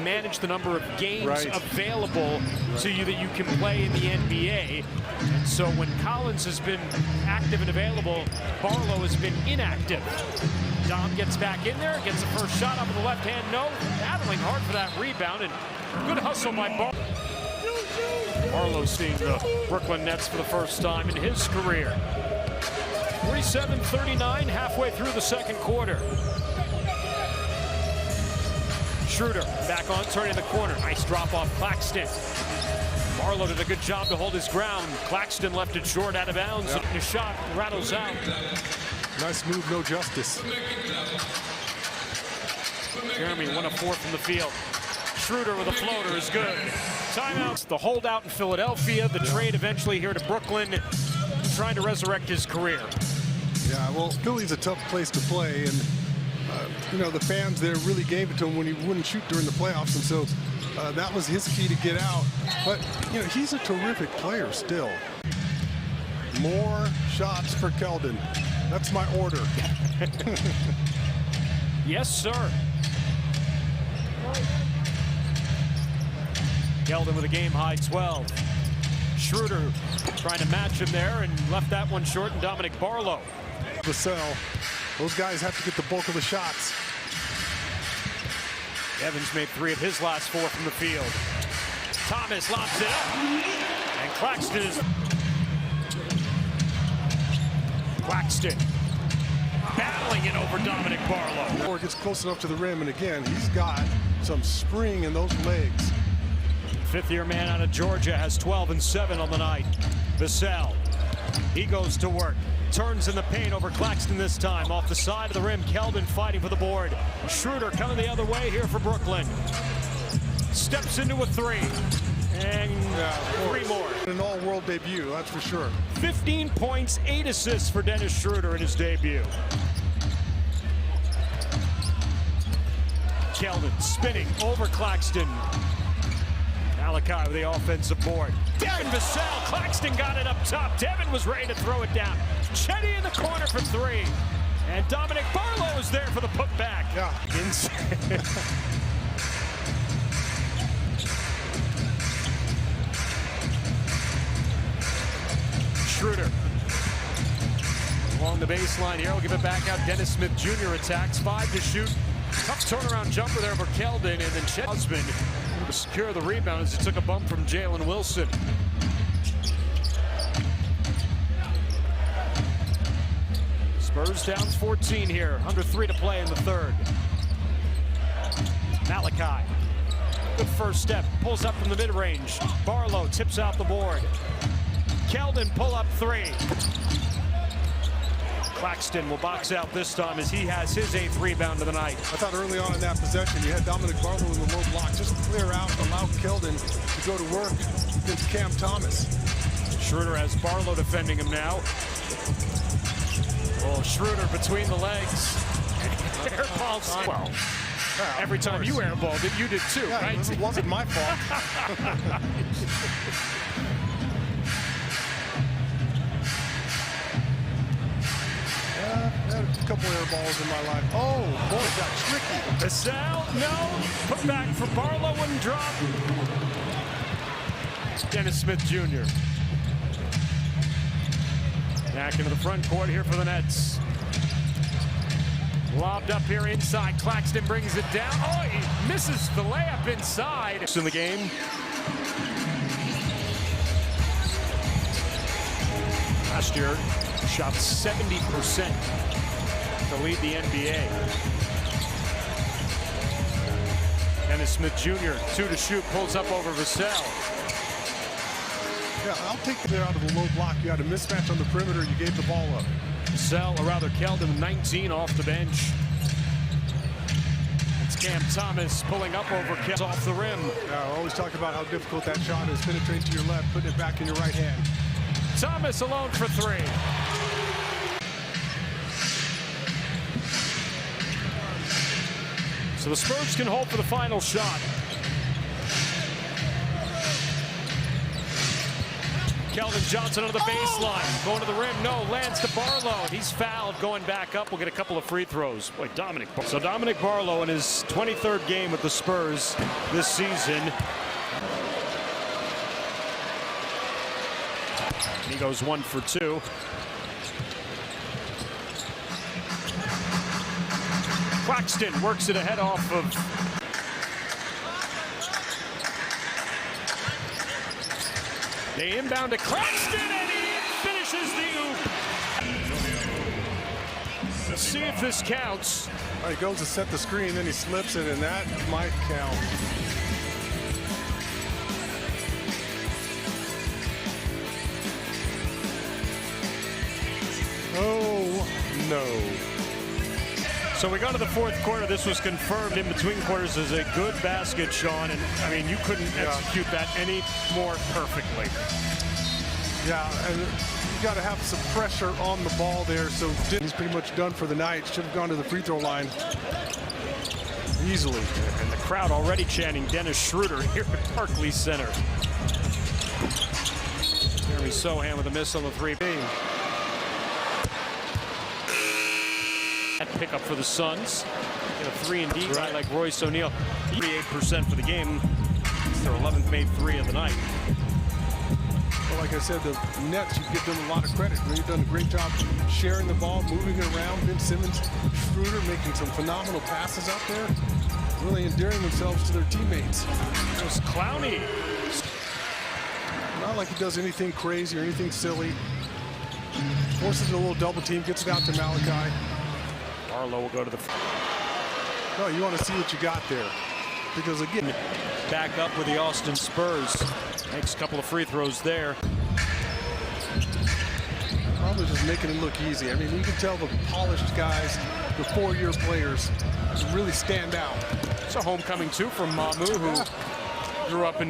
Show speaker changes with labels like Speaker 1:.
Speaker 1: manage the number of games available to you that you can play in the NBA. And so when Collins has been active and available, Barlow has been inactive. Dom gets back in there, gets the first shot up with the left hand, no. Battling hard for that rebound, and good hustle by Barlow. Barlow seeing the Brooklyn Nets for the first time in his career. 47-39, halfway through the second quarter. Schroeder back on, turning the corner. Nice drop off Claxton. Barlow did a good job to hold his ground. Claxton left it short, out of bounds. Yep. His shot rattles out.
Speaker 2: Nice move, no justice.
Speaker 1: Jeremy 1 of 4 from the field. Schroeder with a floater is good. Timeouts. The holdout in Philadelphia. The trade eventually here to Brooklyn, trying to resurrect his career.
Speaker 2: Yeah, well, Philly's a tough place to play, and you know, the fans there really gave it to him when he wouldn't shoot during the playoffs, and so that was his key to get out. But you know, he's a terrific player still. More shots for Keldon. That's my order.
Speaker 1: Yes, sir. Keldon with a game-high 12. Schroeder trying to match him there and left that one short, and Dominick Barlow.
Speaker 2: Vassell, those guys have to get the bulk of the shots.
Speaker 1: Evans made 3 of his last 4 from the field. Thomas lobs it up, and Claxton is... Claxton battling it over Dominick Barlow.
Speaker 2: Or gets close enough to the rim, and again, he's got some spring in those legs.
Speaker 1: Fifth-year man out of Georgia has 12 and 7 on the night. Vassell, he goes to work. Turns in the paint over Claxton this time. Off the side of the rim, Keldon fighting for the board. Schroeder coming the other way here for Brooklyn. Steps into a 3. And 3 more.
Speaker 2: An all-world debut, that's for sure.
Speaker 1: 15 points, 8 assists for Dennis Schroeder in his debut. Keldon spinning over Claxton. Malachi with the offensive board. Devin Vassell, Claxton got it up top. Devin was ready to throw it down. Chetty in the corner for 3. And Dominick Barlow is there for the putback.
Speaker 2: Yeah.
Speaker 1: Schroeder along the baseline here. We'll give it back out. Dennis Smith Jr. attacks. 5 to shoot. Tough turnaround jumper there for Keldon, and then Chet Husband to secure the rebound as he took a bump from Jalen Wilson. Spurs down 14 here. Under 3 to play in the third. Malachi, good first step. Pulls up from the mid-range. Barlow tips out the board. Keldon pull up 3. Claxton will box out this time as he has his 8th rebound of the night.
Speaker 2: I thought early on in that possession, you had Dominick Barlow in the low block, just to clear out, allow Keldon to go to work against Cam Thomas.
Speaker 1: Schroeder has Barlow defending him now. Oh, Schroeder between the legs. Airballs. Well, every time you airballed it, you did too, right?
Speaker 2: It wasn't my fault. Had a couple air balls in my life. Oh, boy, it got tricky.
Speaker 1: Vassell, no. Put back for Barlow, wouldn't drop. Dennis Smith Jr. Back into the front court here for the Nets. Lobbed up here inside. Claxton brings it down. Oh, he misses the layup inside. In the game. Last year, shot 70% to lead the NBA. Dennis Smith Jr., 2 to shoot, pulls up over Vassell.
Speaker 2: Yeah, I'll take it out of the low block. You had a mismatch on the perimeter. You gave the ball up.
Speaker 1: Vassell, or rather Keldon, 19 off the bench. It's Cam Thomas pulling up over Keldon off the rim.
Speaker 2: Yeah, I always talk about how difficult that shot is. Penetrating to your left, putting it back in your right hand.
Speaker 1: Thomas alone for 3. So the Spurs can hold for the final shot. Keldon Johnson on the baseline, going to the rim. No, lands to Barlow. He's fouled, going back up. We'll get a couple of free throws. Boy, Dominick. So Dominick Barlow in his 23rd game with the Spurs this season. He goes 1 for 2. Claxton works it ahead off of. They inbound to Claxton, and he finishes the oop. Let's see if this counts.
Speaker 2: He goes to set the screen, then he slips it, and that might count. Oh, no.
Speaker 1: So we go to the fourth quarter. This was confirmed in between quarters as a good basket, Sean. And I mean, you couldn't execute that any more perfectly.
Speaker 2: Yeah, and you got to have some pressure on the ball there. So he's pretty much done for the night. Should have gone to the free throw line easily.
Speaker 1: And the crowd already chanting Dennis Schroeder here at Barclays Center. Jeremy Sohan with a miss on the three. That pickup for the Suns. Get a 3-and-D guy like Royce O'Neal. 38% for the game. It's their 11th made three of the night.
Speaker 2: Well, like I said, the Nets, you give them a lot of credit. They've done a great job sharing the ball, moving it around. Ben Simmons, Schroeder making some phenomenal passes out there. Really endearing themselves to their teammates.
Speaker 1: It was Clowney.
Speaker 2: Not like he does anything crazy or anything silly. Forces a little double team, gets it out to Malachi.
Speaker 1: Barlow will go to the.
Speaker 2: No, you want to see what you got there. Because again,
Speaker 1: back up with the Austin Spurs. Makes a couple of free throws there.
Speaker 2: Probably just making it look easy. I mean, you can tell the polished guys, the four-year players, really stand out.
Speaker 1: It's a homecoming, too, from Mamu, who grew up in